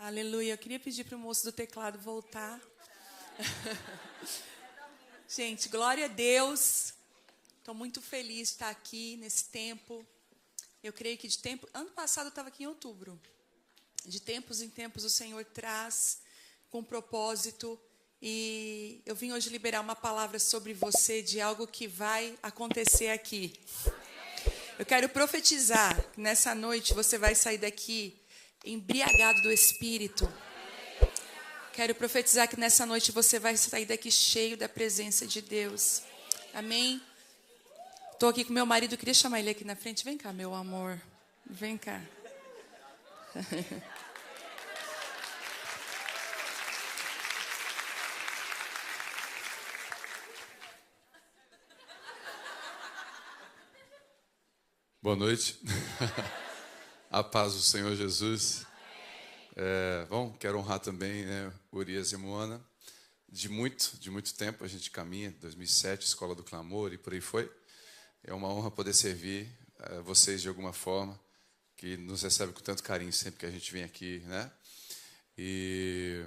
Aleluia. Eu queria pedir para o moço do teclado voltar. Gente, glória a Deus. Estou muito feliz de estar aqui nesse tempo. Eu creio que ano passado eu estava aqui em outubro. De tempos em tempos o Senhor traz com propósito. E eu vim hoje liberar uma palavra sobre você de algo que vai acontecer aqui. Eu quero profetizar que nessa noite você vai sair daqui embriagado do Espírito. Quero profetizar que nessa noite você vai sair daqui cheio da presença de Deus. Amém? Estou aqui com meu marido, eu queria chamar ele aqui na frente. Vem cá, meu amor. Vem cá. Boa noite. A paz do Senhor Jesus. Bom, quero honrar também, Urias e Moana. De muito tempo a gente caminha, 2007, Escola do Clamor e por aí foi. É uma honra poder servir vocês de alguma forma, que nos recebe com tanto carinho sempre que a gente vem aqui, né? E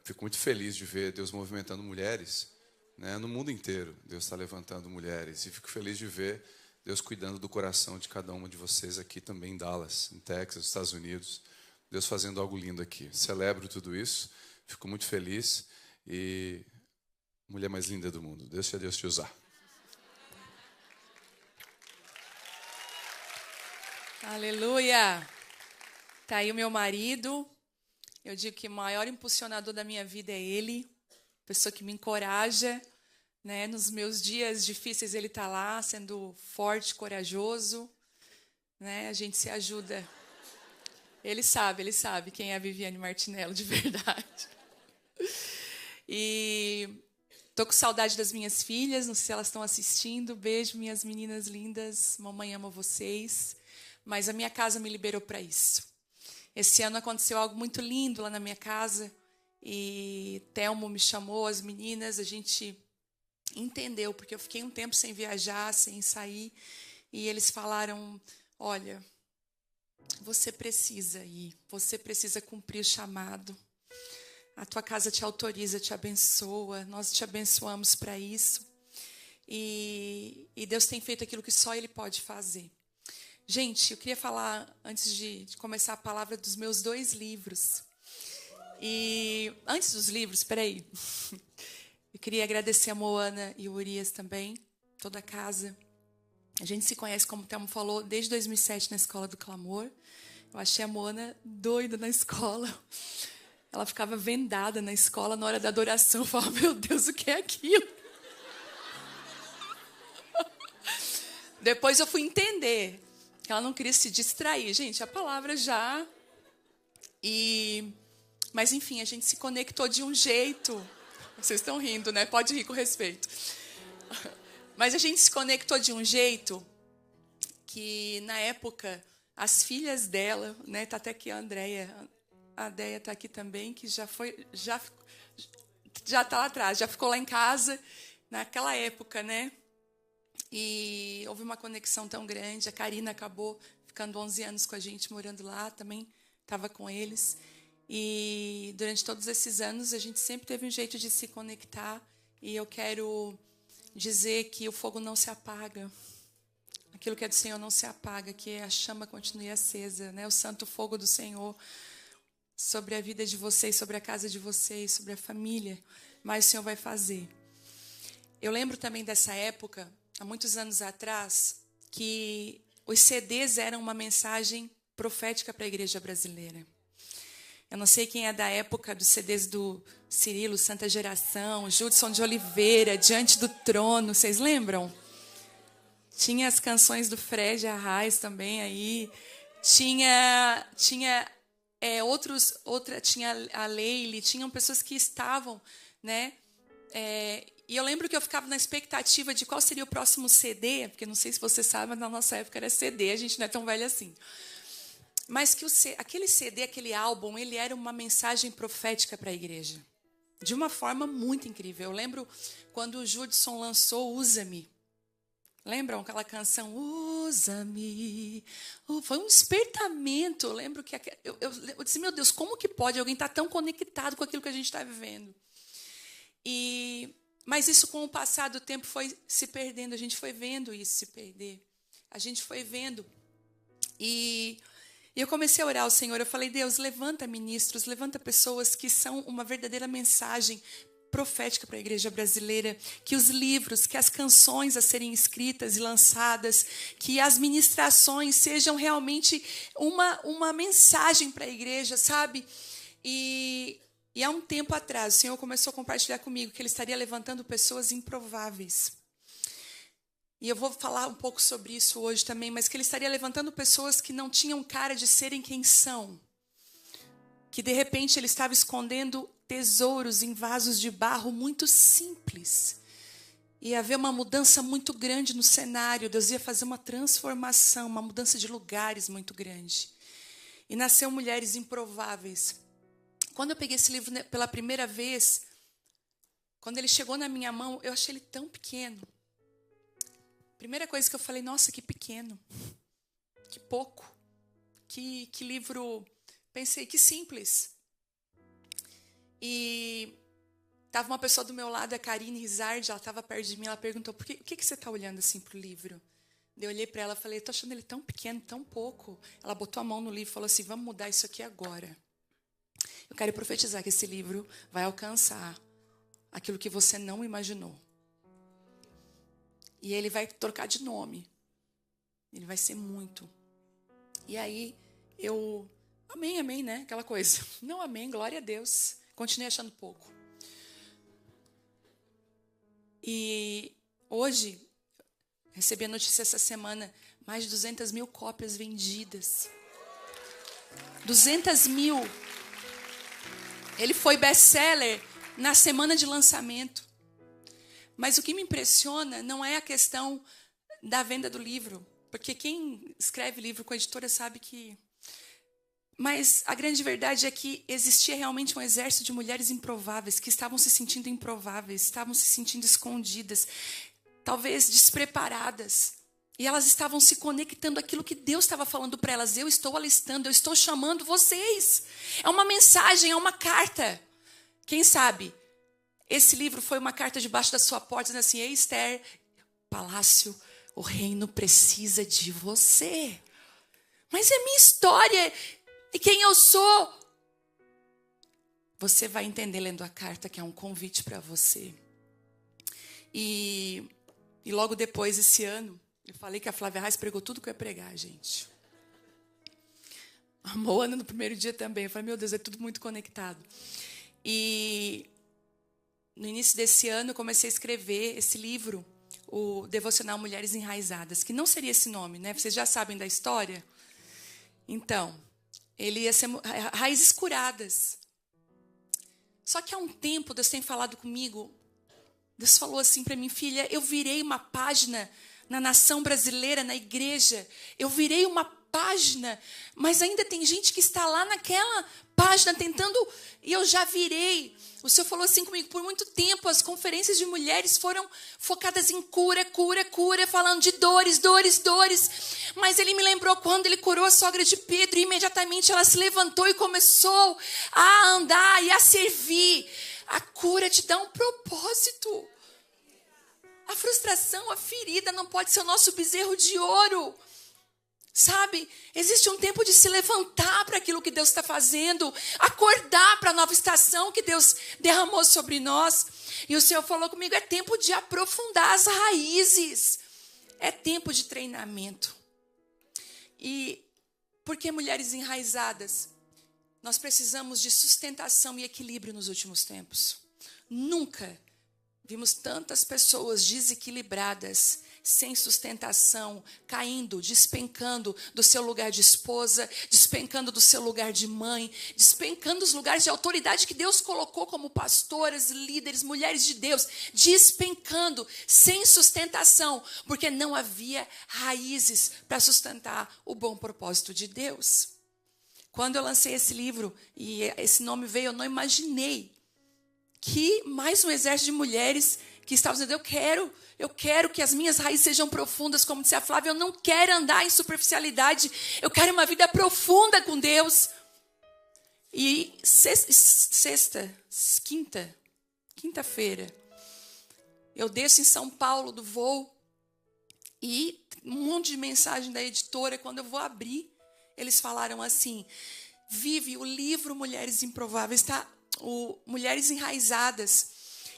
fico muito feliz de ver Deus movimentando mulheres, né? No mundo inteiro. Deus está levantando mulheres e fico feliz de ver Deus cuidando do coração de cada uma de vocês aqui também em Dallas, em Texas, nos Estados Unidos. Deus fazendo algo lindo aqui. Celebro tudo isso, fico muito feliz e mulher mais linda do mundo. Deixa Deus te usar. Aleluia! Tá aí o meu marido. Eu digo que o maior impulsionador da minha vida é ele. Pessoa que me encoraja, né? Nos meus dias difíceis ele está lá, sendo forte, corajoso, né? A gente se ajuda. Ele sabe quem é a Viviane Martinello de verdade. E tô com saudade das minhas filhas, não sei se elas estão assistindo. Beijo, minhas meninas lindas. Mamãe ama vocês. Mas a minha casa me liberou para isso. Esse ano aconteceu algo muito lindo lá na minha casa. E Telmo me chamou, as meninas, a gente entendeu, porque eu fiquei um tempo sem viajar, sem sair. E eles falaram, olha, você precisa ir, você precisa cumprir o chamado. A tua casa te autoriza, te abençoa, nós te abençoamos para isso. E Deus tem feito aquilo que só Ele pode fazer. Gente, eu queria falar, antes de começar a palavra, dos meus 2 livros. E antes dos livros, peraí. Eu queria agradecer a Moana e o Urias também, toda a casa. A gente se conhece, como o Telmo falou, desde 2007 na Escola do Clamor. Eu achei a Moana doida na escola. Ela ficava vendada na escola na hora da adoração. Eu falava, meu Deus, o que é aquilo? Depois eu fui entender que ela não queria se distrair. Gente, a palavra já... Mas, enfim, a gente se conectou de um jeito... Vocês estão rindo, né? Pode rir com respeito. Mas a gente se conectou de um jeito que, na época, as filhas dela... né? Tá até aqui a Andréia. A Déia está aqui também, que já está lá atrás, já ficou lá em casa naquela época, né? E houve uma conexão tão grande. A Karina acabou ficando 11 anos com a gente, morando lá, também estava com eles. E durante todos esses anos, a gente sempre teve um jeito de se conectar. E eu quero dizer que o fogo não se apaga. Aquilo que é do Senhor não se apaga, que a chama continue acesa, né? O santo fogo do Senhor sobre a vida de vocês, sobre a casa de vocês, sobre a família. Mas o Senhor vai fazer. Eu lembro também dessa época, há muitos anos atrás, que os CDs eram uma mensagem profética para a igreja brasileira. Eu não sei quem é da época dos CDs do Cirilo, Santa Geração, Judson de Oliveira, Diante do Trono, vocês lembram? Tinha as canções do Fred Arraes também aí. Tinha a Leile, tinham pessoas que estavam, né? E eu lembro que eu ficava na expectativa de qual seria o próximo CD, porque não sei se você sabe, mas na nossa época era CD, a gente não é tão velho assim. Mas que aquele CD, aquele álbum, ele era uma mensagem profética para a igreja. De uma forma muito incrível. Eu lembro quando o Judson lançou Usa-me. Lembram aquela canção, usa-me? Foi um despertamento. Eu lembro que eu disse, meu Deus, como que pode alguém estar tão conectado com aquilo que a gente está vivendo? Mas isso, com o passar do tempo, foi se perdendo. A gente foi vendo isso se perder. A gente foi vendo. E eu comecei a orar ao Senhor. Eu falei, Deus, levanta ministros, levanta pessoas que são uma verdadeira mensagem profética para a igreja brasileira, que os livros, que as canções a serem escritas e lançadas, que as ministrações sejam realmente uma mensagem para a igreja, sabe? E há um tempo atrás, o Senhor começou a compartilhar comigo que Ele estaria levantando pessoas improváveis. E eu vou falar um pouco sobre isso hoje também, mas que Ele estaria levantando pessoas que não tinham cara de serem quem são. Que, de repente, Ele estava escondendo tesouros em vasos de barro muito simples. Ia haver uma mudança muito grande no cenário. Deus ia fazer uma transformação, uma mudança de lugares muito grande. E nasceu Mulheres Improváveis. Quando eu peguei esse livro pela primeira vez, quando ele chegou na minha mão, eu achei ele tão pequeno. Primeira coisa que eu falei, nossa, que pequeno. Que pouco. Que livro... Pensei, que simples. E estava uma pessoa do meu lado, a Karine Rizard, ela estava perto de mim, ela perguntou, o que você está olhando assim para o livro? Eu olhei para ela e falei, estou achando ele tão pequeno, tão pouco. Ela botou a mão no livro e falou assim, vamos mudar isso aqui agora. Eu quero profetizar que esse livro vai alcançar aquilo que você não imaginou. E ele vai trocar de nome. Ele vai ser muito. E aí, amém, né? Aquela coisa. Não, amém, glória a Deus. Continuei achando pouco. E hoje, recebi a notícia essa semana, mais de 200 mil cópias vendidas. 200 mil. Ele foi best-seller na semana de lançamento. Mas o que me impressiona não é a questão da venda do livro. Porque quem escreve livro com a editora sabe que... Mas a grande verdade é que existia realmente um exército de mulheres improváveis, que estavam se sentindo improváveis, estavam se sentindo escondidas, talvez despreparadas. E elas estavam se conectando àquilo que Deus estava falando para elas. Eu estou alistando, eu estou chamando vocês. É uma mensagem, é uma carta. Quem sabe, esse livro foi uma carta debaixo da sua porta, dizendo assim, ei, Esther, palácio, o reino precisa de você. Mas é minha história... E quem eu sou? Você vai entender lendo a carta que é um convite para você. E logo depois, esse ano, eu falei que a Flávia Reis pregou tudo que eu ia pregar, gente. A Moana no primeiro dia também. Eu falei, meu Deus, é tudo muito conectado. E no início desse ano, eu comecei a escrever esse livro, o Devocional Mulheres Enraizadas, que não seria esse nome, né? Vocês já sabem da história? Então... Ele ia ser raízes curadas. Só que há um tempo, Deus tem falado comigo. Deus falou assim para mim, filha, eu virei uma página na nação brasileira, na igreja. Eu virei uma página, mas ainda tem gente que está lá naquela página tentando... E eu já virei. O Senhor falou assim comigo, por muito tempo as conferências de mulheres foram focadas em cura, cura, cura, falando de dores, dores, dores. Mas Ele me lembrou quando Ele curou a sogra de Pedro, e imediatamente ela se levantou e começou a andar e a servir. A cura te dá um propósito. A frustração, a ferida não pode ser o nosso bezerro de ouro. Sabe, existe um tempo de se levantar para aquilo que Deus está fazendo, acordar para a nova estação que Deus derramou sobre nós. E o Senhor falou comigo, é tempo de aprofundar as raízes, é tempo de treinamento. E por que mulheres enraizadas? Nós precisamos de sustentação e equilíbrio nos últimos tempos. Nunca vimos tantas pessoas desequilibradas, sem sustentação, caindo, despencando do seu lugar de esposa, despencando do seu lugar de mãe, despencando dos lugares de autoridade que Deus colocou como pastoras, líderes, mulheres de Deus, despencando, sem sustentação, porque não havia raízes para sustentar o bom propósito de Deus. Quando eu lancei esse livro, e esse nome veio, eu não imaginei que mais um exército de mulheres que estava dizendo, eu quero que as minhas raízes sejam profundas, como disse a Flávia, eu não quero andar em superficialidade, eu quero uma vida profunda com Deus. E quinta-feira, eu desço em São Paulo do voo e um monte de mensagem da editora, quando eu vou abrir, eles falaram assim, Vivi, o livro Mulheres Improváveis, Mulheres Enraizadas,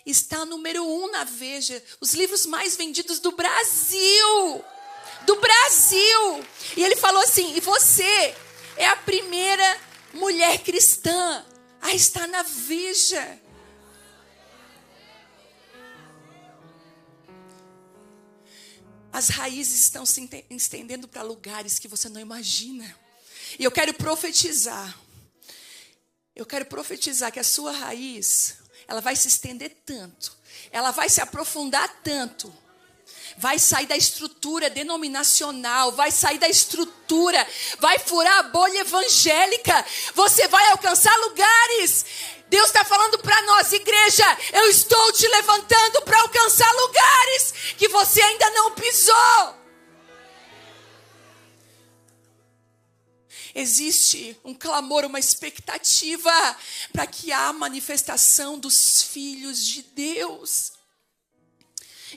está número 1 na Veja, os livros mais vendidos do Brasil. Do Brasil. E ele falou assim, e você é a primeira mulher cristã a estar na Veja. As raízes estão se estendendo para lugares que você não imagina. E eu quero profetizar. Eu quero profetizar que a sua raiz, ela vai se estender tanto. Ela vai se aprofundar tanto. Vai sair da estrutura denominacional. Vai sair da estrutura. Vai furar a bolha evangélica. Você vai alcançar lugares. Deus está falando para nós, igreja, eu estou te levantando para alcançar lugares que você ainda não pisou. Existe um clamor, uma expectativa para que há a manifestação dos filhos de Deus.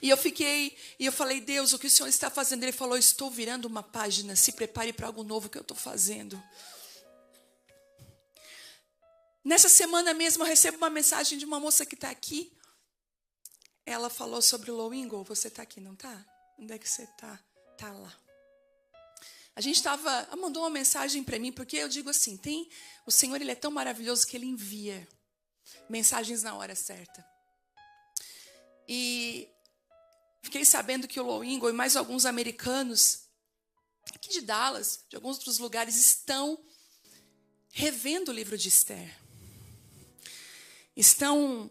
E eu falei, Deus, o que o Senhor está fazendo? Ele falou, estou virando uma página, se prepare para algo novo que eu estou fazendo. Nessa semana mesmo eu recebo uma mensagem de uma moça que está aqui. Ela falou sobre o Lowingo. Você está aqui, não está? Onde é que você está? Está lá. Ela mandou uma mensagem para mim, porque eu digo assim, o Senhor, Ele é tão maravilhoso que Ele envia mensagens na hora certa. E fiquei sabendo que o Lowingo e mais alguns americanos, aqui de Dallas, de alguns outros lugares, estão revendo o livro de Esther. Estão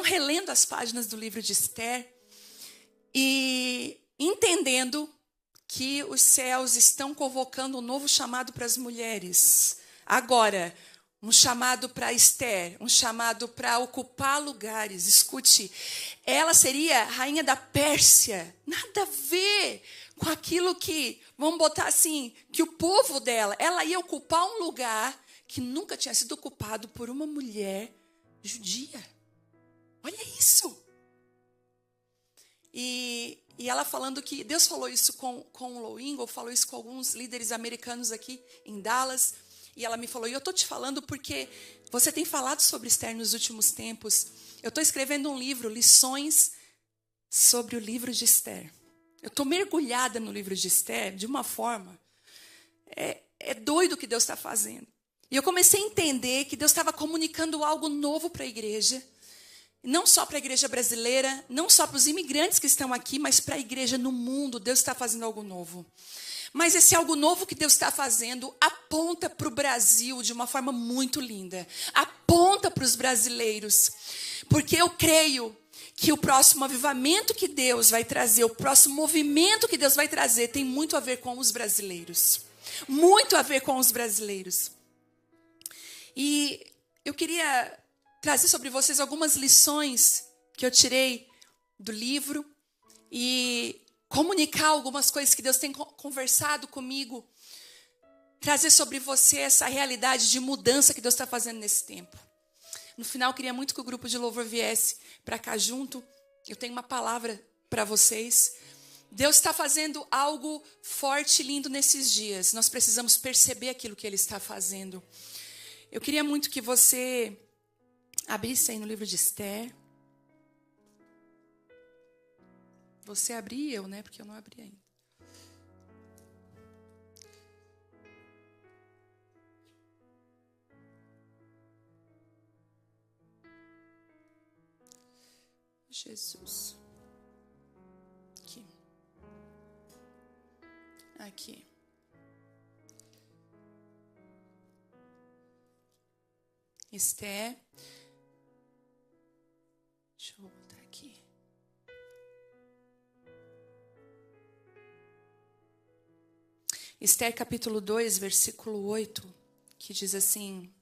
relendo as páginas do livro de Esther e entendendo que os céus estão convocando um novo chamado para as mulheres. Agora, um chamado para Esther, um chamado para ocupar lugares. Escute, ela seria rainha da Pérsia. Nada a ver com aquilo que, vamos botar assim, que o povo dela, ela ia ocupar um lugar que nunca tinha sido ocupado por uma mulher judia. Olha isso. E ela falando que Deus falou isso com o Lowingo, falou isso com alguns líderes americanos aqui em Dallas. E ela me falou, e eu estou te falando porque você tem falado sobre Esther nos últimos tempos. Eu estou escrevendo um livro, Lições sobre o livro de Esther. Eu estou mergulhada no livro de Esther de uma forma. É doido o que Deus está fazendo. E eu comecei a entender que Deus estava comunicando algo novo para a igreja. Não só para a igreja brasileira, não só para os imigrantes que estão aqui, mas para a igreja no mundo. Deus está fazendo algo novo. Mas esse algo novo que Deus está fazendo aponta para o Brasil de uma forma muito linda. Aponta para os brasileiros. Porque eu creio que o próximo avivamento que Deus vai trazer, o próximo movimento que Deus vai trazer, tem muito a ver com os brasileiros. Muito a ver com os brasileiros. E eu queria trazer sobre vocês algumas lições que eu tirei do livro e comunicar algumas coisas que Deus tem conversado comigo. Trazer sobre você essa realidade de mudança que Deus está fazendo nesse tempo. No final, eu queria muito que o grupo de louvor viesse para cá junto. Eu tenho uma palavra para vocês. Deus está fazendo algo forte e lindo nesses dias. Nós precisamos perceber aquilo que Ele está fazendo. Eu queria muito que você abrisse aí no livro de Esther. Você abriu e eu, né? Porque eu não abri ainda. Jesus. Aqui. Esther. Deixa eu botar aqui. Esther capítulo 2, versículo 8, que diz assim: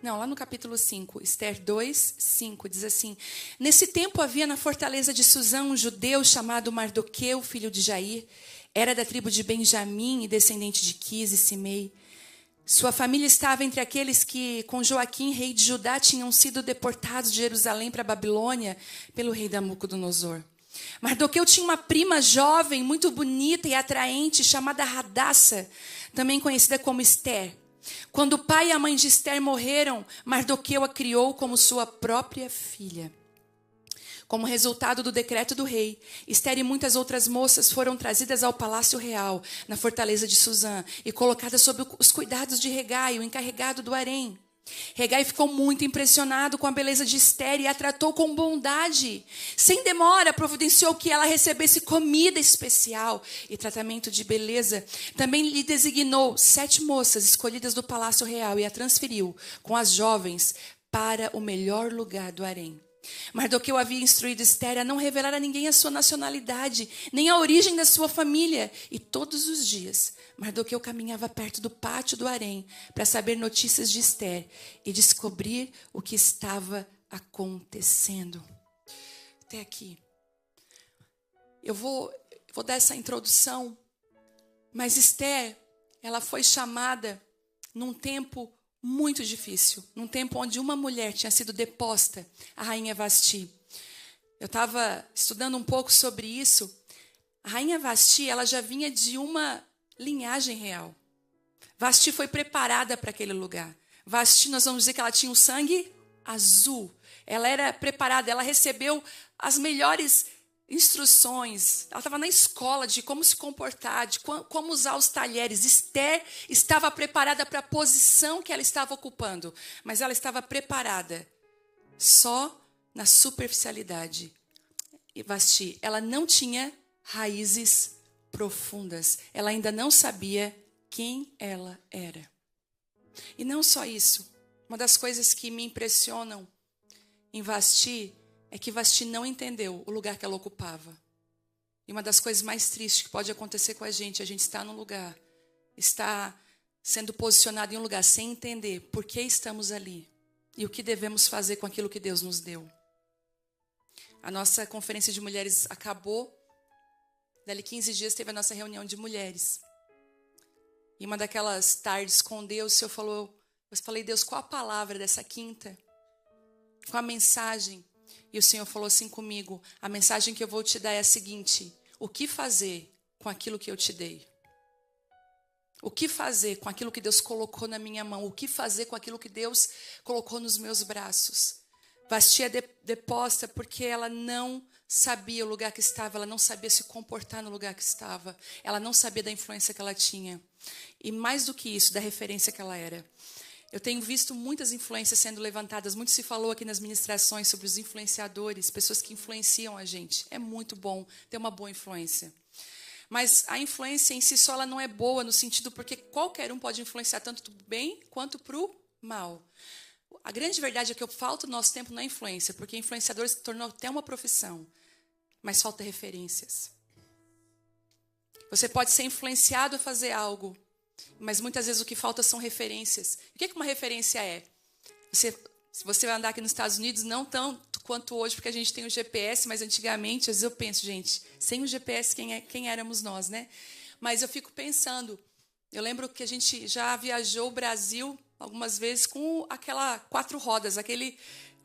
Não, lá no capítulo 5, Esther 2, 5, diz assim: Nesse tempo havia na fortaleza de Susã um judeu chamado Mardoqueu, filho de Jair. Era da tribo de Benjamim e descendente de Quis e Simei. Sua família estava entre aqueles que, com Joaquim, rei de Judá, tinham sido deportados de Jerusalém para a Babilônia pelo rei Nabucodonosor. Mardoqueu tinha uma prima jovem, muito bonita e atraente, chamada Radassa, também conhecida como Esther. Quando o pai e a mãe de Esther morreram, Mardoqueu a criou como sua própria filha. Como resultado do decreto do rei, Esther e muitas outras moças foram trazidas ao palácio real, na fortaleza de Susã, e colocadas sob os cuidados de Hegai, o encarregado do harém. Hegai ficou muito impressionado com a beleza de Esther e a tratou com bondade. Sem demora, providenciou que ela recebesse comida especial e tratamento de beleza. Também lhe designou 7 moças escolhidas do palácio real e a transferiu com as jovens para o melhor lugar do harém. Mardoqueu havia instruído Esther a não revelar a ninguém a sua nacionalidade, nem a origem da sua família. E todos os dias, Mardoqueu caminhava perto do pátio do harém para saber notícias de Esther e descobrir o que estava acontecendo. Até aqui. Eu vou dar essa introdução, mas Esther, ela foi chamada num tempo muito difícil, num tempo onde uma mulher tinha sido deposta, a rainha Vasti. Eu estava estudando um pouco sobre isso. A rainha Vasti, ela já vinha de uma linhagem real. Vasti foi preparada para aquele lugar. Vasti, nós vamos dizer que ela tinha o sangue azul. Ela era preparada, ela recebeu as melhores instruções. Ela estava na escola de como se comportar, de como usar os talheres. Esther estava preparada para a posição que ela estava ocupando, mas ela estava preparada só na superficialidade. E Vasti, ela não tinha raízes profundas. Ela ainda não sabia quem ela era. E não só isso. Uma das coisas que me impressionam em Vasti é que Vasti não entendeu o lugar que ela ocupava. E uma das coisas mais tristes que pode acontecer com a gente está num lugar, está sendo posicionado em um lugar sem entender por que estamos ali e o que devemos fazer com aquilo que Deus nos deu. A nossa conferência de mulheres acabou. Dali 15 dias teve a nossa reunião de mulheres. E uma daquelas tardes com Deus, eu falei, Deus, qual a palavra dessa quinta? Qual a mensagem? E o Senhor falou assim comigo: a mensagem que eu vou te dar é a seguinte: o que fazer com aquilo que eu te dei? O que fazer com aquilo que Deus colocou na minha mão? O que fazer com aquilo que Deus colocou nos meus braços? Vasti é deposta porque ela não sabia o lugar que estava, ela não sabia se comportar no lugar que estava, ela não sabia da influência que ela tinha. E mais do que isso, da referência que ela era. Eu tenho visto muitas influências sendo levantadas. Muito se falou aqui nas ministrações sobre os influenciadores, pessoas que influenciam a gente. É muito bom ter uma boa influência. Mas a influência em si só ela não é boa no sentido porque qualquer um pode influenciar tanto para o bem quanto para o mal. A grande verdade é que falta no nosso tempo não é influência, porque influenciador se tornou até uma profissão. Mas falta referências. Você pode ser influenciado a fazer algo, mas muitas vezes o que falta são referências. O que uma referência é? Se você vai andar aqui nos Estados Unidos, não tanto quanto hoje, porque a gente tem o GPS, mas antigamente, às vezes eu penso, gente, sem o GPS, quem éramos nós, né? Mas eu fico pensando, eu lembro que a gente já viajou o Brasil algumas vezes com aquela 4 rodas,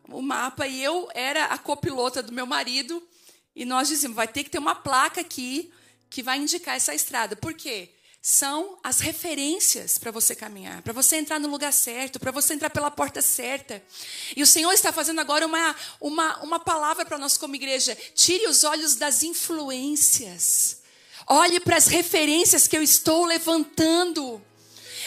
o mapa, e eu era a copilota do meu marido, e nós dizíamos, vai ter que ter uma placa aqui que vai indicar essa estrada. Por quê? São as referências para você caminhar, para você entrar no lugar certo, para você entrar pela porta certa. E o Senhor está fazendo agora uma palavra para nós como igreja. Tire os olhos das influências. Olhe para as referências que eu estou levantando.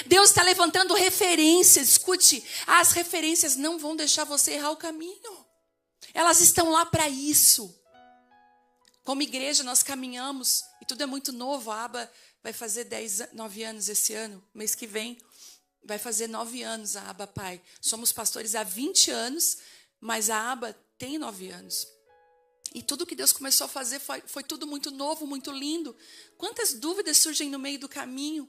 Deus está levantando referências. Escute, as referências não vão deixar você errar o caminho. Elas estão lá para isso. Como igreja, nós caminhamos, e tudo é muito novo. A aba vai fazer 9 anos esse ano, mês que vem, vai fazer 9 anos a aba Pai. Somos pastores há 20 anos, mas a aba tem 9 anos. E tudo que Deus começou a fazer foi tudo muito novo, muito lindo. Quantas dúvidas surgem no meio do caminho?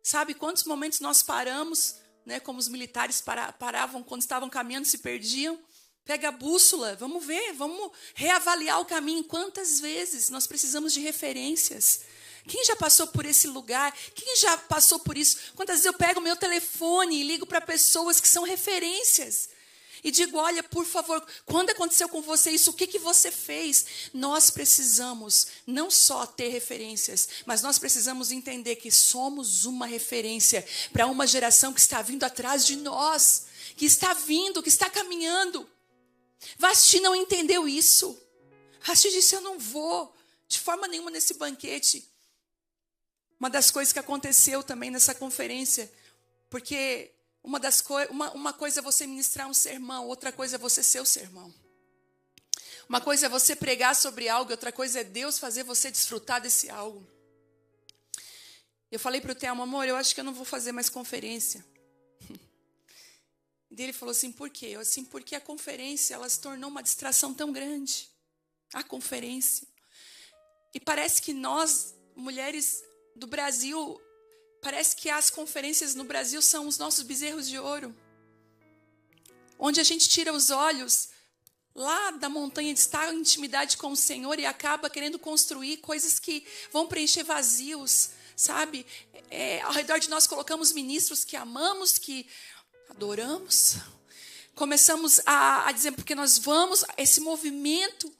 Sabe, quantos momentos nós paramos né, como os militares paravam quando estavam caminhando, se perdiam. Pega a bússola, vamos ver, vamos reavaliar o caminho. Quantas vezes nós precisamos de referências? Quem já passou por esse lugar? Quem já passou por isso? Quantas vezes eu pego o meu telefone e ligo para pessoas que são referências? E digo, olha, por favor, quando aconteceu com você isso, o que você fez? Nós precisamos não só ter referências, mas nós precisamos entender que somos uma referência para uma geração que está vindo atrás de nós, que está vindo, que está caminhando. Vasti não entendeu isso. Vasti disse, eu não vou de forma nenhuma nesse banquete. Uma das coisas que aconteceu também nessa conferência, porque uma coisa é você ministrar um sermão, outra coisa é você ser o sermão. Uma coisa é você pregar sobre algo, outra coisa é Deus fazer você desfrutar desse algo. Eu falei para o Theo, amor, eu acho que eu não vou fazer mais conferência. E ele falou assim, por quê? Eu assim, porque a conferência, ela se tornou uma distração tão grande. A conferência. E parece que nós, mulheres do Brasil, parece que as conferências no Brasil são os nossos bezerros de ouro. Onde a gente tira os olhos lá da montanha de estar em intimidade com o Senhor e acaba querendo construir coisas que vão preencher vazios, sabe? Ao redor de nós colocamos ministros que amamos, que adoramos. Começamos a dizer, porque nós vamos, esse movimento.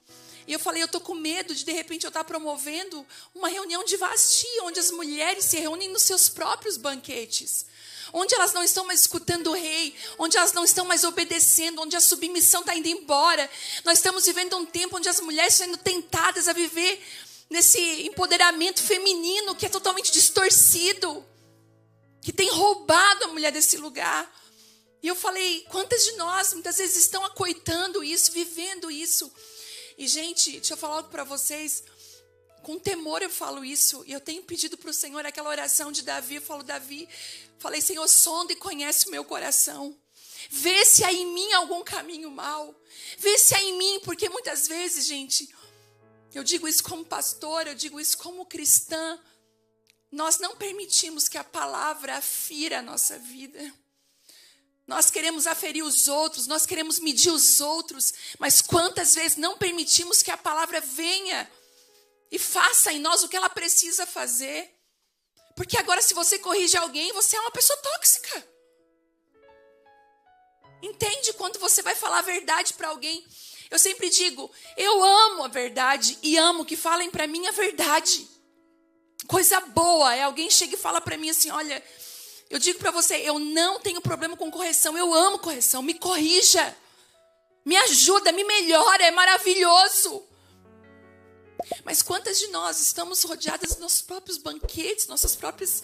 E eu falei, eu estou com medo de repente, eu estar promovendo uma reunião de Vasti, onde as mulheres se reúnem nos seus próprios banquetes. Onde elas não estão mais escutando o rei, onde elas não estão mais obedecendo, onde a submissão está indo embora. Nós estamos vivendo um tempo onde as mulheres estão sendo tentadas a viver nesse empoderamento feminino que é totalmente distorcido, que tem roubado a mulher desse lugar. E eu falei, quantas de nós muitas vezes estão acoitando isso, vivendo isso? E, gente, deixa eu falar algo para vocês. Com temor eu falo isso. E eu tenho pedido para o Senhor aquela oração de Davi. Eu falo, Davi, falei, Senhor, sonda e conhece o meu coração. Vê se há em mim algum caminho mau. Vê se há em mim, porque muitas vezes, gente, eu digo isso como pastora, eu digo isso como cristã. Nós não permitimos que a palavra afira a nossa vida. Nós queremos aferir os outros, nós queremos medir os outros, mas quantas vezes não permitimos que a palavra venha e faça em nós o que ela precisa fazer? Porque agora, se você corrige alguém, você é uma pessoa tóxica. Entende? Quando você vai falar a verdade para alguém, eu sempre digo, eu amo a verdade e amo que falem para mim a verdade. Coisa boa é alguém chega e fala para mim assim, olha, eu digo para você, eu não tenho problema com correção, eu amo correção, me corrija, me ajuda, me melhora, é maravilhoso. Mas quantas de nós estamos rodeadas dos nossos próprios banquetes, nossas próprias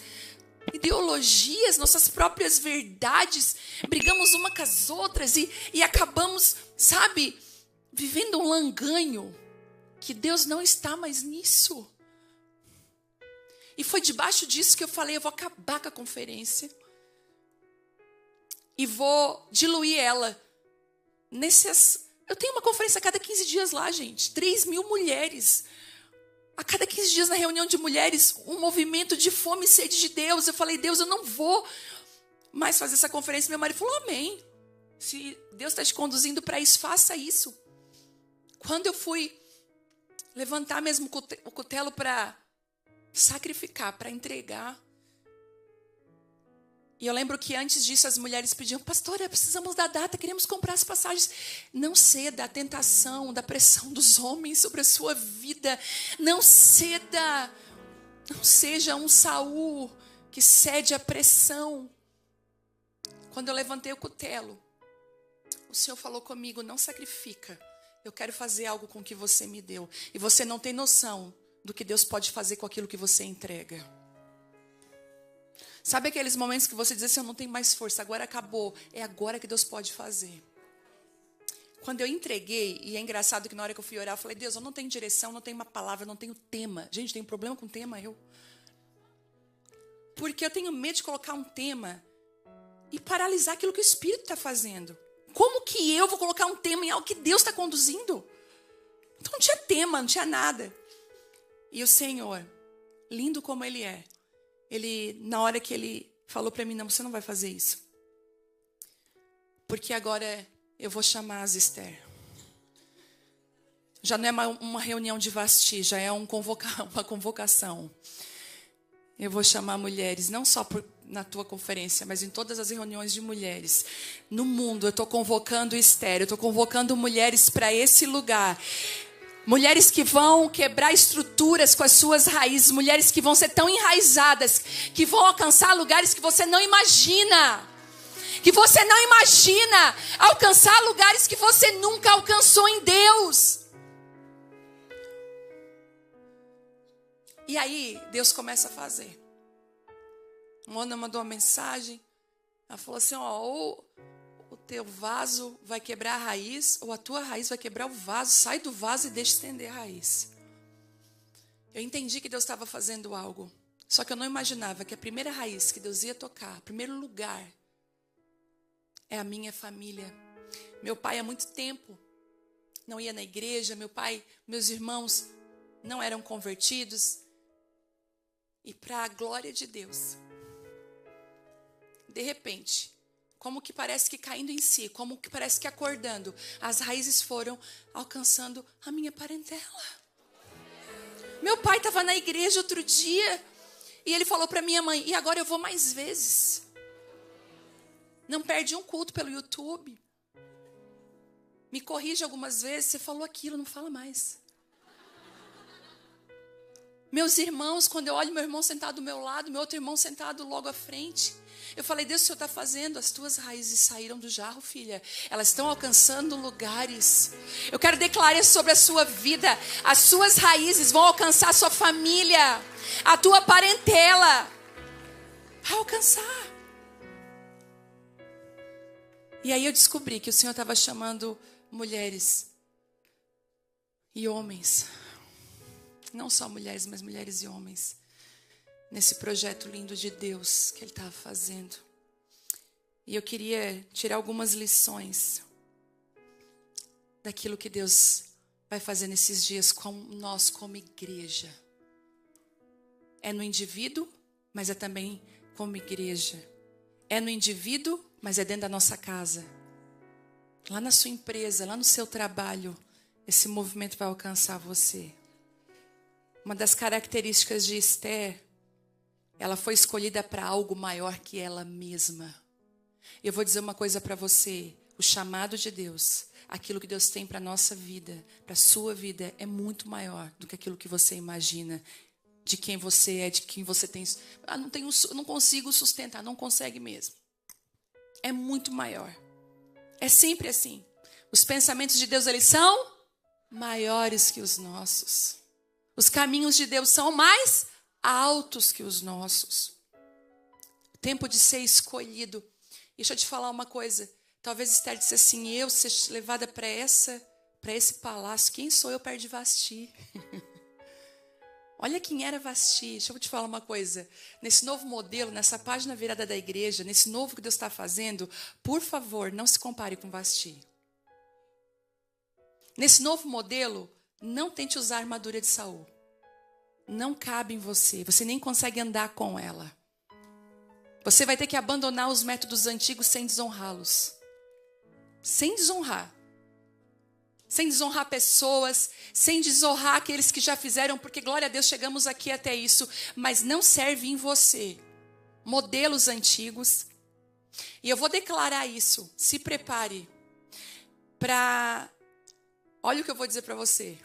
ideologias, nossas próprias verdades, brigamos uma com as outras e acabamos, sabe, vivendo um langanho, que Deus não está mais nisso. E foi debaixo disso que eu falei, eu vou acabar com a conferência. E vou diluir ela. Eu tenho uma conferência a cada 15 dias lá, gente. 3.000 mulheres. A cada 15 dias na reunião de mulheres, um movimento de fome e sede de Deus. Eu falei, Deus, eu não vou mais fazer essa conferência. Meu marido falou, amém. Se Deus está te conduzindo para isso, faça isso. Quando eu fui levantar mesmo o cutelo para sacrificar, para entregar. E eu lembro que antes disso as mulheres pediam, pastora, precisamos da data, queremos comprar as passagens. Não ceda à tentação, da pressão dos homens sobre a sua vida. Não ceda. Não seja um Saul que cede à pressão. Quando eu levantei o cutelo, o Senhor falou comigo, não sacrifica. Eu quero fazer algo com o que você me deu. E você não tem noção do que Deus pode fazer com aquilo que você entrega. Sabe aqueles momentos que você diz assim, eu não tenho mais força, agora acabou. É agora que Deus pode fazer. Quando eu entreguei, e é engraçado que na hora que eu fui orar, eu falei, Deus, eu não tenho direção, não tenho uma palavra, não tenho tema. Gente, tem um problema com tema, Porque eu tenho medo de colocar um tema e paralisar aquilo que o Espírito está fazendo. Como que eu vou colocar um tema em algo que Deus está conduzindo? Então não tinha tema, não tinha nada. E o Senhor, lindo como Ele é, na hora que Ele falou para mim, não, você não vai fazer isso. Porque agora eu vou chamar as Esther. Já não é uma reunião de Vasti, já é uma convocação. Eu vou chamar mulheres, não só na tua conferência, mas em todas as reuniões de mulheres. No mundo, eu estou convocando Esther, eu estou convocando mulheres para esse lugar. Mulheres que vão quebrar estruturas com as suas raízes. Mulheres que vão ser tão enraizadas, que vão alcançar lugares que você não imagina. Que você não imagina. Alcançar lugares que você nunca alcançou em Deus. E aí, Deus começa a fazer. Mona mandou uma mensagem. Ela falou assim, ou o teu vaso vai quebrar a raiz, ou a tua raiz vai quebrar o vaso. Sai do vaso e deixa estender a raiz. Eu entendi que Deus estava fazendo algo. Só que eu não imaginava que a primeira raiz que Deus ia tocar, o primeiro lugar, é a minha família. Meu pai há muito tempo não ia na igreja. Meus irmãos não eram convertidos. E para a glória de Deus, de repente, como que parece que caindo em si, como que parece que acordando, as raízes foram alcançando a minha parentela. Meu pai estava na igreja outro dia e ele falou para minha mãe, e agora eu vou mais vezes. Não perde um culto pelo YouTube. Me corrige algumas vezes, você falou aquilo, não fala mais. Meus irmãos, quando eu olho meu irmão sentado do meu lado, meu outro irmão sentado logo à frente, eu falei, Deus, o Senhor está fazendo, as tuas raízes saíram do jarro, filha. Elas estão alcançando lugares. Eu quero declarar sobre a sua vida, as suas raízes vão alcançar a sua família, a tua parentela. Vai alcançar. E aí eu descobri que o Senhor estava chamando mulheres e homens. Não só mulheres, mas mulheres e homens. Nesse projeto lindo de Deus que Ele estava fazendo. E eu queria tirar algumas lições daquilo que Deus vai fazer nesses dias com nós como igreja. É no indivíduo, mas é também como igreja. É no indivíduo, mas é dentro da nossa casa. Lá na sua empresa, lá no seu trabalho, esse movimento vai alcançar você. Uma das características de Esther, ela foi escolhida para algo maior que ela mesma. Eu vou dizer uma coisa para você, o chamado de Deus, aquilo que Deus tem para a nossa vida, para a sua vida, é muito maior do que aquilo que você imagina, de quem você é, de quem você tem. Não consigo sustentar, não consegue mesmo. É muito maior. É sempre assim. Os pensamentos de Deus, eles são maiores que os nossos. Os caminhos de Deus são mais altos que os nossos. O tempo de ser escolhido. Deixa eu te falar uma coisa. Talvez Esther disse assim, eu ser levada para esse palácio. Quem sou eu perto de Vasti? Olha quem era Vasti. Deixa eu te falar uma coisa. Nesse novo modelo, nessa página virada da igreja, nesse novo que Deus está fazendo, por favor, não se compare com Vasti. Nesse novo modelo, não tente usar a armadura de Saul. Não cabe em você. Você nem consegue andar com ela. Você vai ter que abandonar os métodos antigos sem desonrá-los. Sem desonrar. Sem desonrar pessoas. Sem desonrar aqueles que já fizeram. Porque, glória a Deus, chegamos aqui até isso. Mas não serve em você. Modelos antigos. E eu vou declarar isso. Se prepare para... Olha o que eu vou dizer para você.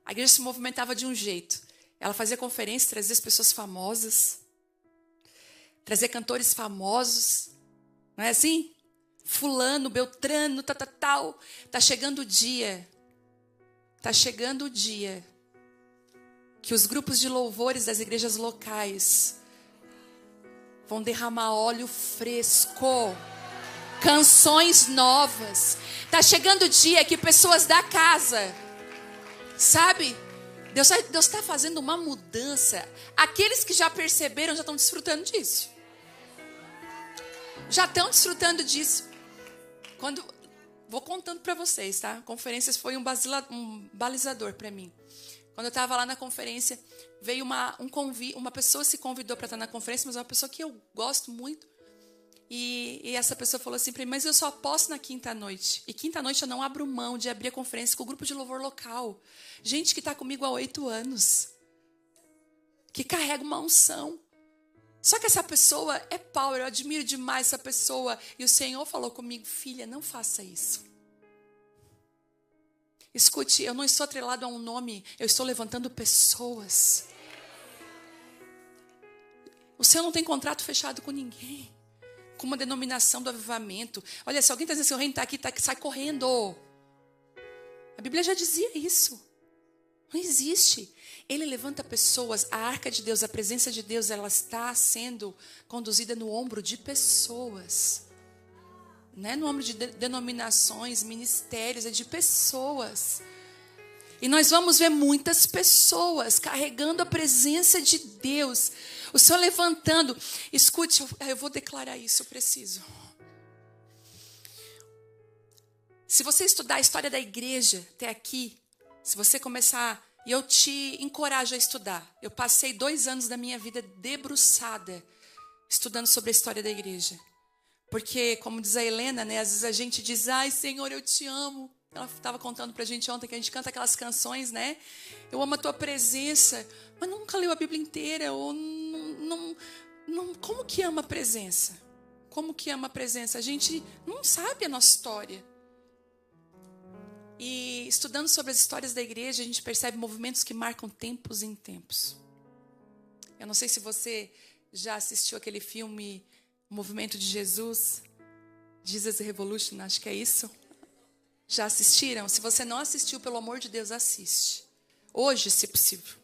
A igreja se movimentava de um jeito. Ela fazia conferência, trazia as pessoas famosas. Trazia cantores famosos. Não é assim? Fulano, Beltrano, tal. Tá chegando o dia. Tá chegando o dia que os grupos de louvores das igrejas locais vão derramar óleo fresco. Canções novas. Tá chegando o dia que pessoas da casa, sabe? Deus está fazendo uma mudança. Aqueles que já perceberam já estão desfrutando disso. Já estão desfrutando disso. Vou contando para vocês, tá? Conferências foi um balizador para mim. Quando eu estava lá na conferência, veio uma pessoa se convidou para estar na conferência, mas é uma pessoa que eu gosto muito. E essa pessoa falou assim para mim, mas eu só posso na quinta noite. E quinta noite eu não abro mão de abrir a conferência com o grupo de louvor local. Gente que está comigo há 8 anos. Que carrega uma unção. Só que essa pessoa é power, eu admiro demais essa pessoa. E o Senhor falou comigo, filha, não faça isso. Escute, eu não estou atrelado a um nome, eu estou levantando pessoas. O Senhor não tem contrato fechado com ninguém. Com uma denominação do avivamento. Olha, se alguém está dizendo que o reino está aqui, sai correndo. A Bíblia já dizia isso. Não existe. Ele levanta pessoas, a arca de Deus, a presença de Deus, ela está sendo conduzida no ombro de pessoas. Não é no ombro de denominações, ministérios, é de pessoas. E nós vamos ver muitas pessoas carregando a presença de Deus. O Senhor levantando. Escute, eu vou declarar isso, eu preciso. Se você estudar a história da igreja até aqui, se você começar, e eu te encorajo a estudar. Eu passei 2 anos da minha vida debruçada, estudando sobre a história da igreja. Porque, como diz a Helena, né, às vezes a gente diz, ai Senhor, eu te amo. Ela estava contando pra gente ontem que a gente canta aquelas canções, né? Eu amo a tua presença, mas nunca leu a Bíblia inteira. Ou não, como que ama a presença? Como que ama a presença? A gente não sabe a nossa história. E estudando sobre as histórias da igreja, a gente percebe movimentos que marcam tempos em tempos. Eu não sei se você já assistiu aquele filme O Movimento de Jesus, Jesus Revolution, acho que é isso. Já assistiram? Se você não assistiu, pelo amor de Deus, assiste. Hoje, se possível.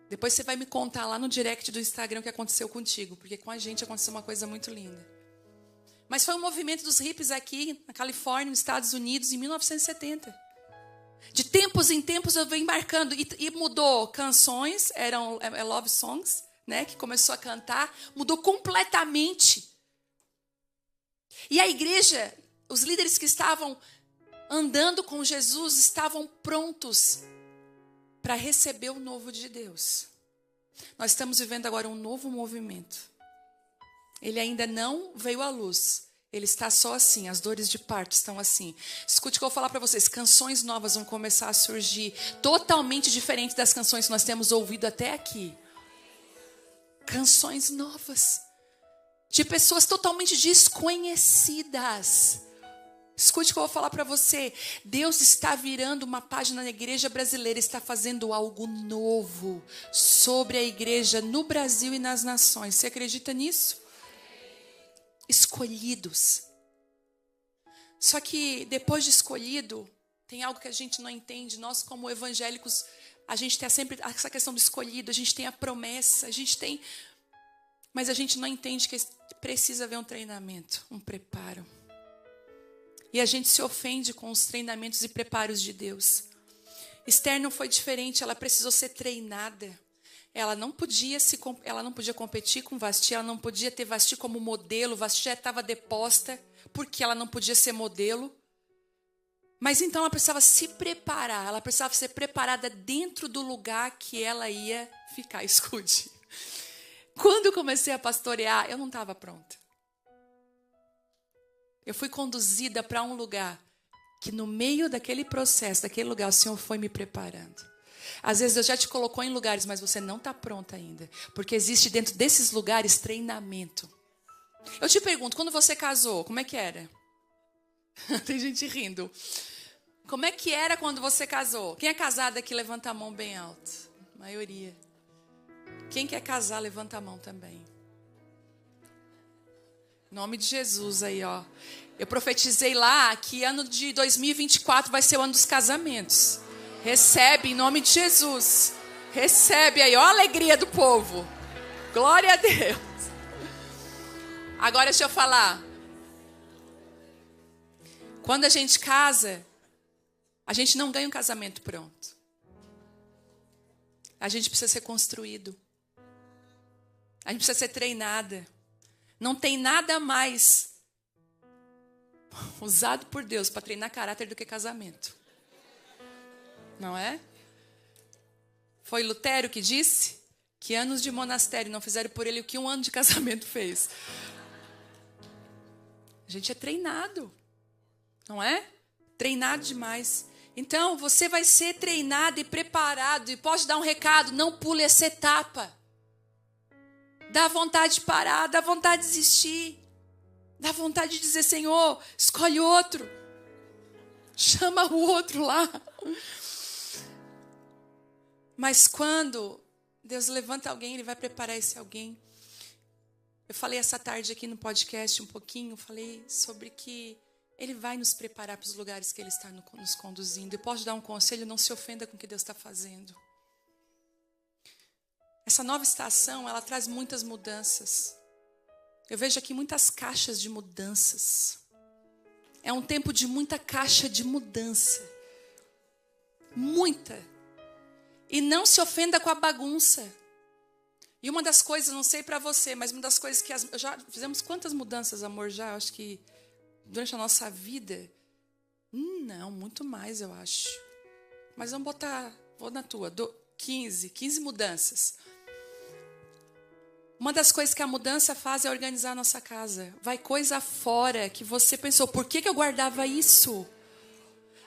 Depois você vai me contar lá no direct do Instagram o que aconteceu contigo, porque com a gente aconteceu uma coisa muito linda. Mas foi um movimento dos hippies aqui na Califórnia, nos Estados Unidos, em 1970. De tempos em tempos eu venho marcando. E mudou canções, eram love songs, né, que começou a cantar. Mudou completamente. E a igreja, os líderes que estavam andando com Jesus, estavam prontos para receber o novo de Deus. Nós estamos vivendo agora um novo movimento. Ele ainda não veio à luz. Ele está só assim, as dores de parto estão assim. Escute o que eu vou falar para vocês. Canções novas vão começar a surgir, totalmente diferentes das canções que nós temos ouvido até aqui. Canções novas. De pessoas totalmente desconhecidas. Escute o que eu vou falar para você. Deus está virando uma página na igreja brasileira, está fazendo algo novo sobre a igreja no Brasil e nas nações. Você acredita nisso? Escolhidos. Só que depois de escolhido, tem algo que a gente não entende. Nós, como evangélicos, a gente tem sempre essa questão do escolhido, a gente tem a promessa, a gente tem... Mas a gente não entende que precisa haver um treinamento, um preparo. E a gente se ofende com os treinamentos e preparos de Deus. Esther não foi diferente, ela precisou ser treinada. Ela não podia competir com Vasti, ela não podia ter Vasti como modelo, Vasti já estava deposta, porque ela não podia ser modelo. Mas então ela precisava se preparar, ela precisava ser preparada dentro do lugar que ela ia ficar. Escute, quando eu comecei a pastorear, eu não estava pronta. Eu fui conduzida para um lugar que no meio daquele processo, daquele lugar, o Senhor foi me preparando. Às vezes Deus já te colocou em lugares, mas você não está pronta ainda. Porque existe dentro desses lugares treinamento. Eu te pergunto, quando você casou, como é que era? Tem gente rindo. Como é que era quando você casou? Quem é casado aqui, levanta a mão bem alto. A maioria. Quem quer casar, levanta a mão também. Em nome de Jesus aí, ó. Eu profetizei lá que ano de 2024 vai ser o ano dos casamentos. Recebe em nome de Jesus. Recebe aí, ó a alegria do povo. Glória a Deus. Agora deixa eu falar. Quando a gente casa, a gente não ganha um casamento pronto. A gente precisa ser construído. A gente precisa ser treinada. Não tem nada mais usado por Deus para treinar caráter do que casamento. Não é? Foi Lutero que disse que anos de monastério não fizeram por ele o que um ano de casamento fez. A gente é treinado, não é? Treinado demais. Então, você vai ser treinado e preparado. E posso dar um recado, não pule essa etapa. Dá vontade de parar, dá vontade de desistir. Dá vontade de dizer, Senhor, escolhe outro. Chama o outro lá. Mas quando Deus levanta alguém, Ele vai preparar esse alguém. Eu falei essa tarde aqui no podcast um pouquinho, falei sobre que Ele vai nos preparar para os lugares que Ele está nos conduzindo. E posso dar um conselho, não se ofenda com o que Deus está fazendo. Essa nova estação, ela traz muitas mudanças. Eu vejo aqui muitas caixas de mudanças. É um tempo de muita caixa de mudança. Muita. E não se ofenda com a bagunça. E uma das coisas, não sei para você, mas uma das coisas que já fizemos quantas mudanças, amor, já? Acho que durante a nossa vida. Não, muito mais, eu acho. Mas vamos botar, vou na tua, 15 mudanças. Uma das coisas que a mudança faz é organizar a nossa casa. Vai coisa fora que você pensou, por que eu guardava isso?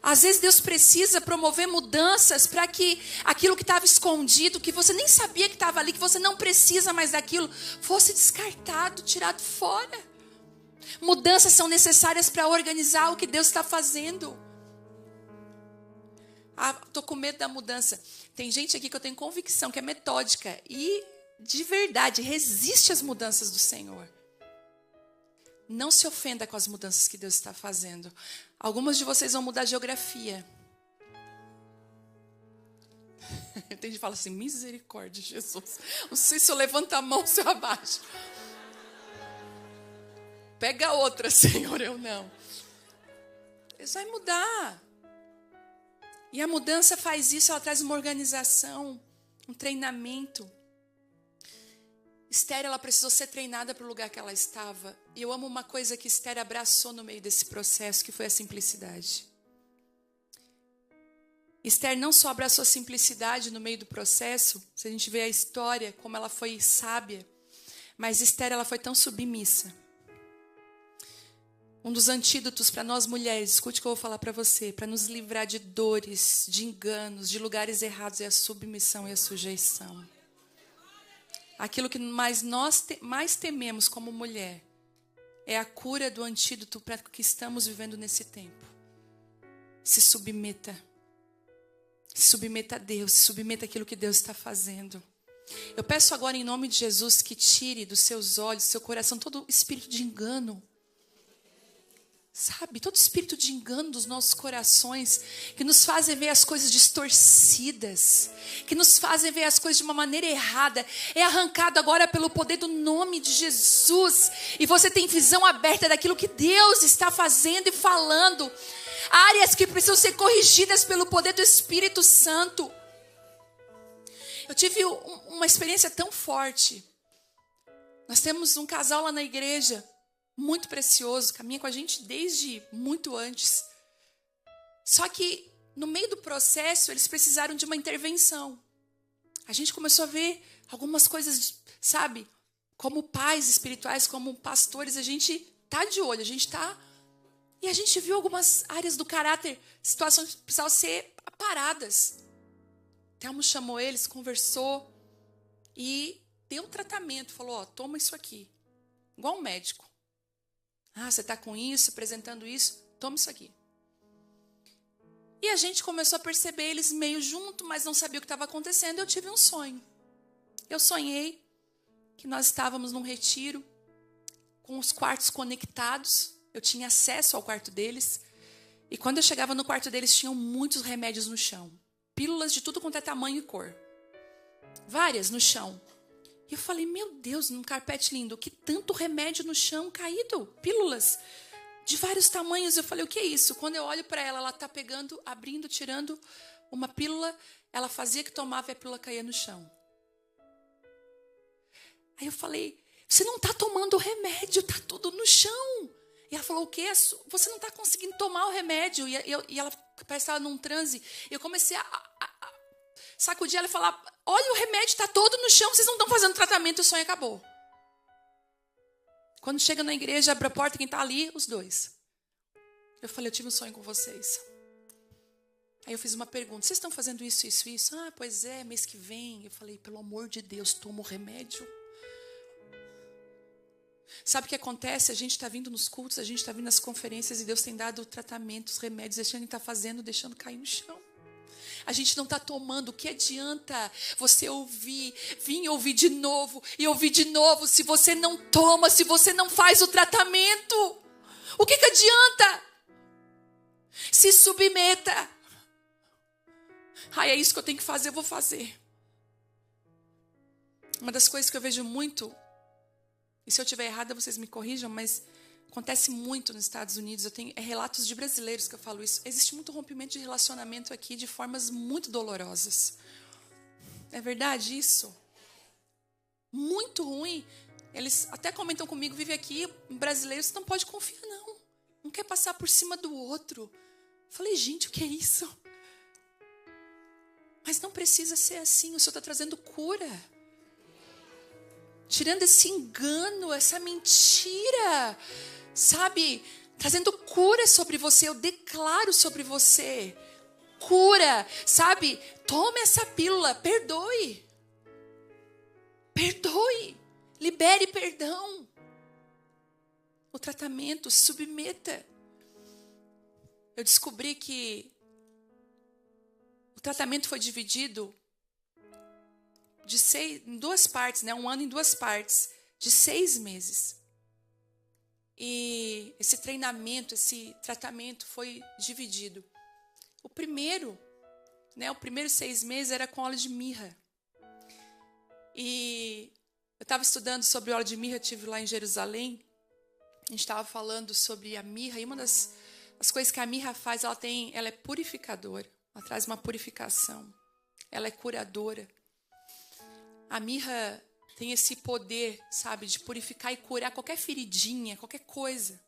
Às vezes Deus precisa promover mudanças para que aquilo que estava escondido, que você nem sabia que estava ali, que você não precisa mais daquilo, fosse descartado, tirado fora. Mudanças são necessárias para organizar o que Deus está fazendo. Estou com medo da mudança. Tem gente aqui que eu tenho convicção que é metódica e de verdade resiste às mudanças do Senhor. Não se ofenda com as mudanças que Deus está fazendo. Algumas de vocês vão mudar a geografia. Tem gente que fala assim, misericórdia, Jesus. Não sei se eu levanto a mão ou se eu abaixo. Pega outra, Senhor, eu não. Isso vai mudar. E a mudança faz isso, ela traz uma organização, um treinamento. Esther, ela precisou ser treinada para o lugar que ela estava. E eu amo uma coisa que Esther abraçou no meio desse processo, que foi a simplicidade. Esther não só abraçou a simplicidade no meio do processo, se a gente vê a história, como ela foi sábia, mas Esther, ela foi tão submissa. Um dos antídotos para nós mulheres, escute o que eu vou falar para você, para nos livrar de dores, de enganos, de lugares errados, é a submissão e a sujeição. Aquilo que nós mais tememos como mulher é a cura do antídoto para o que estamos vivendo nesse tempo. Se submeta. Se submeta a Deus, se submeta àquilo que Deus está fazendo. Eu peço agora em nome de Jesus que tire dos seus olhos, do seu coração, todo espírito de engano. Sabe, todo espírito de engano dos nossos corações, que nos fazem ver as coisas distorcidas, que nos fazem ver as coisas de uma maneira errada, é arrancado agora pelo poder do nome de Jesus, e você tem visão aberta daquilo que Deus está fazendo e falando, áreas que precisam ser corrigidas pelo poder do Espírito Santo. Eu tive uma experiência tão forte. Nós temos um casal lá na igreja, muito precioso, caminha com a gente desde muito antes. Só que no meio do processo eles precisaram de uma intervenção. A gente começou a ver algumas coisas, sabe? Como pais espirituais, como pastores, a gente tá de olho, a gente tá... E a gente viu algumas áreas do caráter, situações que precisavam ser aparadas. Thelmo chamou eles, conversou e deu um tratamento, falou, ó, toma isso aqui. Igual um médico. Ah, você está com isso, apresentando isso, toma isso aqui. E a gente começou a perceber eles meio junto, mas não sabia o que estava acontecendo. Eu tive um sonho. Eu sonhei que nós estávamos num retiro, com os quartos conectados. Eu tinha acesso ao quarto deles. E quando eu chegava no quarto deles, tinham muitos remédios no chão. Pílulas de tudo quanto é tamanho e cor. Várias no chão. E eu falei, meu Deus, num carpete lindo, que tanto remédio no chão caído, pílulas de vários tamanhos. Eu falei, o que é isso? Quando eu olho para ela está pegando, abrindo, tirando uma pílula, ela fazia que tomava e a pílula caía no chão. Aí eu falei, você não está tomando o remédio, está tudo no chão. E ela falou, o quê? Você não está conseguindo tomar o remédio. E ela parece que estava num transe. E eu comecei a sacudir ela e falar, olha, o remédio está todo no chão, vocês não estão fazendo tratamento, o sonho acabou. Quando chega na igreja, abre a porta, quem está ali? Os dois. Eu falei, eu tive um sonho com vocês. Aí eu fiz uma pergunta, vocês estão fazendo isso, isso, isso? Ah, pois é, mês que vem. Eu falei, pelo amor de Deus, toma o remédio. Sabe o que acontece? A gente está vindo nos cultos, a gente está vindo nas conferências e Deus tem dado tratamentos, remédios, deixando a gente está fazendo, deixando cair no chão. A gente não está tomando. O que adianta você ouvir, vir ouvir de novo e ouvir de novo, se você não toma, se você não faz o tratamento? O que adianta? Se submeta. É isso que eu tenho que fazer, eu vou fazer. Uma das coisas que eu vejo muito, e se eu estiver errada vocês me corrijam, mas acontece muito nos Estados Unidos, eu tenho relatos de brasileiros que eu falo isso. Existe muito rompimento de relacionamento aqui de formas muito dolorosas. É verdade isso? Muito ruim. Eles até comentam comigo, vive aqui, brasileiro, você não pode confiar não. Um quer passar por cima do outro. Eu falei, gente, o que é isso? Mas não precisa ser assim, o Senhor está trazendo cura. Tirando esse engano, essa mentira, sabe? Trazendo cura sobre você, eu declaro sobre você. Cura, sabe? Tome essa pílula, perdoe. Perdoe, libere perdão. O tratamento, se submeta. Eu descobri que o tratamento foi dividido em 2 partes, né? 1 ano em 2 partes, de 6 meses. E esse treinamento, esse tratamento foi dividido. O primeiro, né? Os primeiros 6 meses era com óleo de mirra. E eu estava estudando sobre óleo de mirra, eu estive lá em Jerusalém. A gente estava falando sobre a mirra. E uma das coisas que a mirra faz, ela é purificadora. Ela traz uma purificação. Ela é curadora. A mirra tem esse poder, sabe, de purificar e curar qualquer feridinha, qualquer coisa.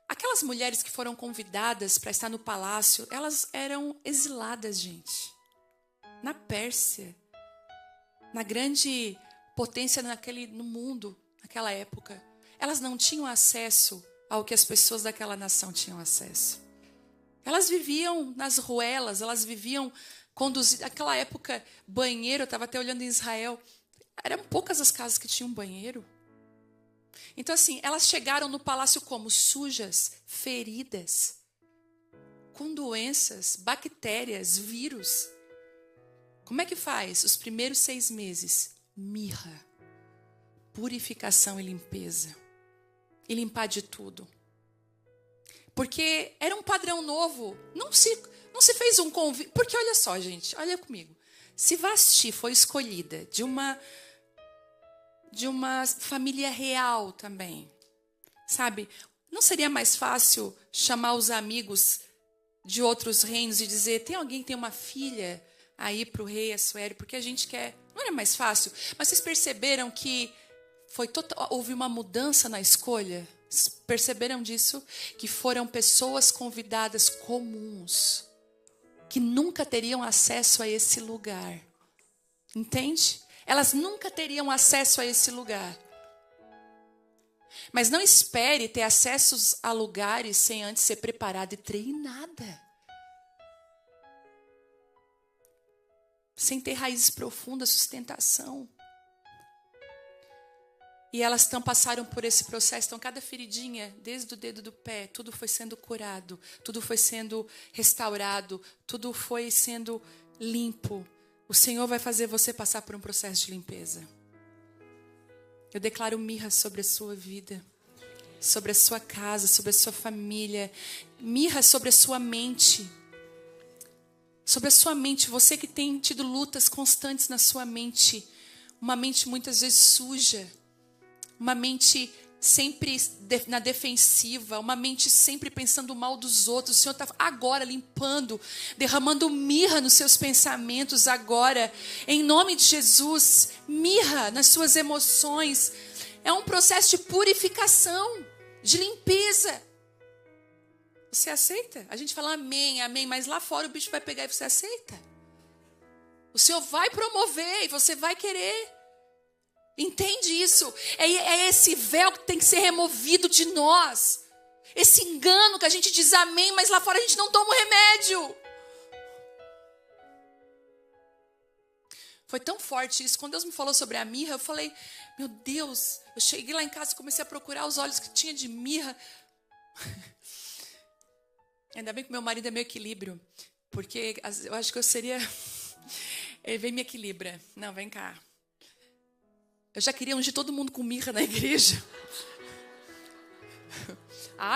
Aquelas mulheres que foram convidadas para estar no palácio, elas eram exiladas, gente. Na Pérsia. Na grande potência no mundo, naquela época. Elas não tinham acesso ao que as pessoas daquela nação tinham acesso. Elas viviam nas ruelas, elas viviam conduzidas. Naquela época, banheiro, eu estava até olhando em Israel, eram poucas as casas que tinham banheiro. Então, assim, elas chegaram no palácio como? Sujas, feridas, com doenças, bactérias, vírus. Como é que faz? Os primeiros 6 meses, mirra, purificação e limpeza. E limpar de tudo. Porque era um padrão novo. Não se fez um convite. Porque olha só, gente, olha comigo. Se Vasti foi escolhida de uma família real também, sabe? Não seria mais fácil chamar os amigos de outros reinos e dizer, tem alguém que tem uma filha aí para o rei Assuero, porque a gente quer... Não era mais fácil? Mas vocês perceberam que houve uma mudança na escolha? Perceberam disso? Que foram pessoas convidadas comuns, que nunca teriam acesso a esse lugar. Entende? Elas nunca teriam acesso a esse lugar. Mas não espere ter acessos a lugares sem antes ser preparada e treinada. Sem ter raízes profundas, sustentação. E elas passaram por esse processo. Então, cada feridinha, desde o dedo do pé, tudo foi sendo curado. Tudo foi sendo restaurado. Tudo foi sendo limpo. O Senhor vai fazer você passar por um processo de limpeza. Eu declaro mirra sobre a sua vida. Sobre a sua casa, sobre a sua família. Mirra sobre a sua mente. Sobre a sua mente. Você que tem tido lutas constantes na sua mente. Uma mente muitas vezes suja. Uma mente sempre na defensiva, uma mente sempre pensando mal dos outros. O Senhor está agora limpando, derramando mirra nos seus pensamentos agora. Em nome de Jesus, mirra nas suas emoções. É um processo de purificação, de limpeza. Você aceita? A gente fala amém, amém, mas lá fora o bicho vai pegar e você aceita? O Senhor vai promover e você vai querer. Entende isso? É esse véu que tem que ser removido de nós. Esse engano que a gente diz amém, mas lá fora a gente não toma o remédio. Foi tão forte isso. Quando Deus me falou sobre a mirra, eu falei, meu Deus. Eu cheguei lá em casa e comecei a procurar os óleos que tinha de mirra. Ainda bem que meu marido é meu equilíbrio. Porque eu acho que eu seria... Ele vem e me equilibra. Não, vem cá. Eu já queria ungir todo mundo com mirra na igreja.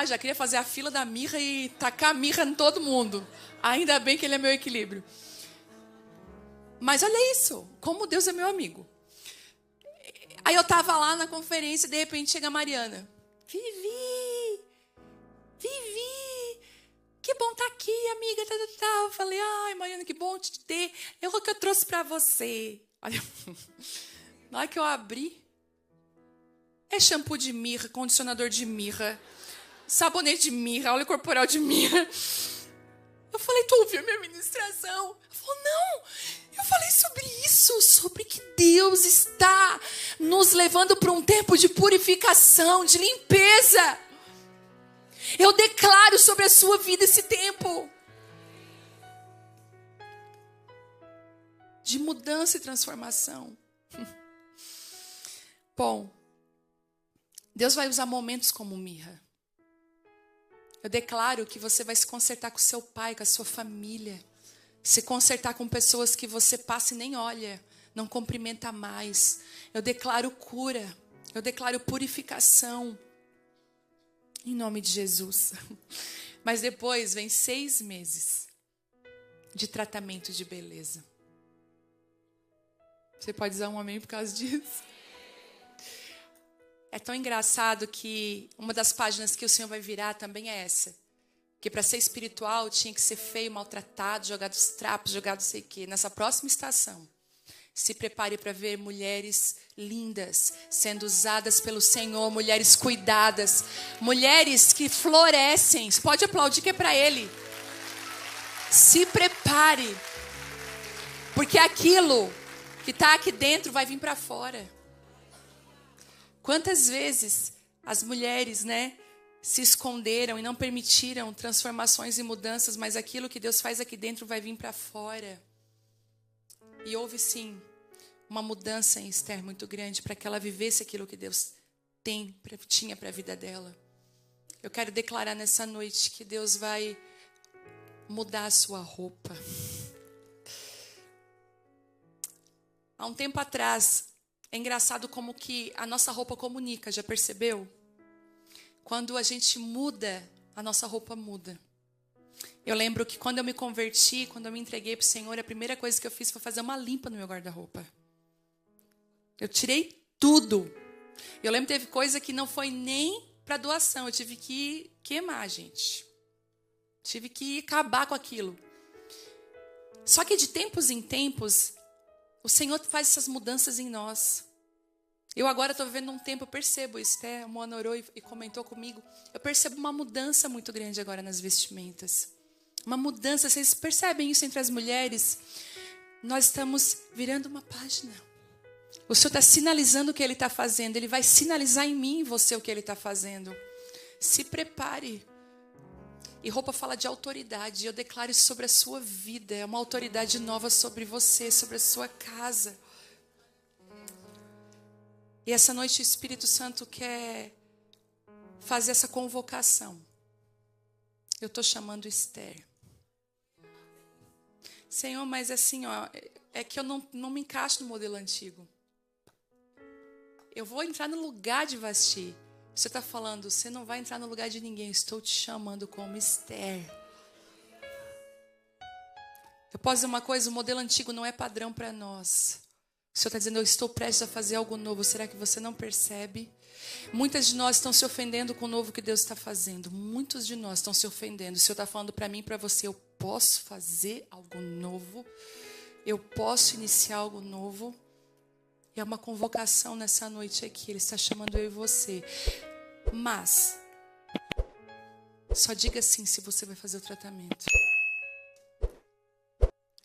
Já queria fazer a fila da mirra e tacar mirra em todo mundo. Ainda bem que ele é meu equilíbrio. Mas olha isso, como Deus é meu amigo. Aí eu estava lá na conferência e de repente chega a Mariana. Vivi, que bom estar aqui, amiga. Eu falei, ai, Mariana, que bom te ter. Eu o que eu trouxe para você. Olha, na hora que eu abri, é shampoo de mirra, condicionador de mirra, sabonete de mirra, óleo corporal de mirra. Eu falei, tu ouviu a minha ministração? Ela falou, não. Eu falei sobre isso, sobre que Deus está nos levando para um tempo de purificação, de limpeza. Eu declaro sobre a sua vida esse tempo de mudança e transformação. Bom, Deus vai usar momentos como mirra. Eu declaro que você vai se consertar com seu pai, com a sua família. Se consertar com pessoas que você passa e nem olha, não cumprimenta mais. Eu declaro cura, eu declaro purificação. Em nome de Jesus. Mas depois vem 6 meses de tratamento de beleza. Você pode usar um amém por causa disso? É tão engraçado que uma das páginas que o Senhor vai virar também é essa. Porque para ser espiritual tinha que ser feio, maltratado, jogado os trapos, jogado não sei o quê. Nessa próxima estação, se prepare para ver mulheres lindas sendo usadas pelo Senhor, mulheres cuidadas, mulheres que florescem. Você pode aplaudir que é para Ele. Se prepare, porque aquilo que está aqui dentro vai vir para fora. Quantas vezes as mulheres, se esconderam e não permitiram transformações e mudanças, mas aquilo que Deus faz aqui dentro vai vir para fora. E houve sim uma mudança em Esther muito grande para que ela vivesse aquilo que Deus tinha para a vida dela. Eu quero declarar nessa noite que Deus vai mudar a sua roupa. Há um tempo atrás, é engraçado como que a nossa roupa comunica, já percebeu? Quando a gente muda, a nossa roupa muda. Eu lembro que quando eu me converti, quando eu me entreguei para o Senhor, a primeira coisa que eu fiz foi fazer uma limpa no meu guarda-roupa. Eu tirei tudo. Eu lembro que teve coisa que não foi nem para doação. Eu tive que queimar, gente. Tive que acabar com aquilo. Só que de tempos em tempos, o Senhor faz essas mudanças em nós. Eu agora estou vivendo um tempo, eu percebo isso. Até a Moana orou e comentou comigo. Eu percebo uma mudança muito grande agora nas vestimentas. Uma mudança, vocês percebem isso entre as mulheres? Nós estamos virando uma página. O Senhor está sinalizando o que Ele está fazendo. Ele vai sinalizar em mim e em você o que Ele está fazendo. Se prepare. E roupa fala de autoridade. Eu declaro isso sobre a sua vida. É uma autoridade nova sobre você, sobre a sua casa. E essa noite o Espírito Santo quer fazer essa convocação. Eu estou chamando Esther. Senhor, mas assim, é que eu não me encaixo no modelo antigo. Eu vou entrar no lugar de Vasti. Você está falando, você não vai entrar no lugar de ninguém. Estou te chamando como Esther. Eu posso dizer uma coisa, o modelo antigo não é padrão para nós. O Senhor está dizendo, eu estou prestes a fazer algo novo. Será que você não percebe? Muitas de nós estão se ofendendo com o novo que Deus está fazendo. Muitos de nós estão se ofendendo. O Senhor está falando para mim e para você, eu posso fazer algo novo. Eu posso iniciar algo novo. E é uma convocação nessa noite aqui. Ele está chamando eu e você. Mas, só diga sim se você vai fazer o tratamento.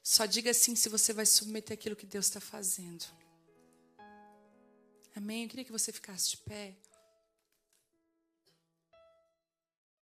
Só diga sim se você vai submeter aquilo que Deus está fazendo. Amém? Eu queria que você ficasse de pé.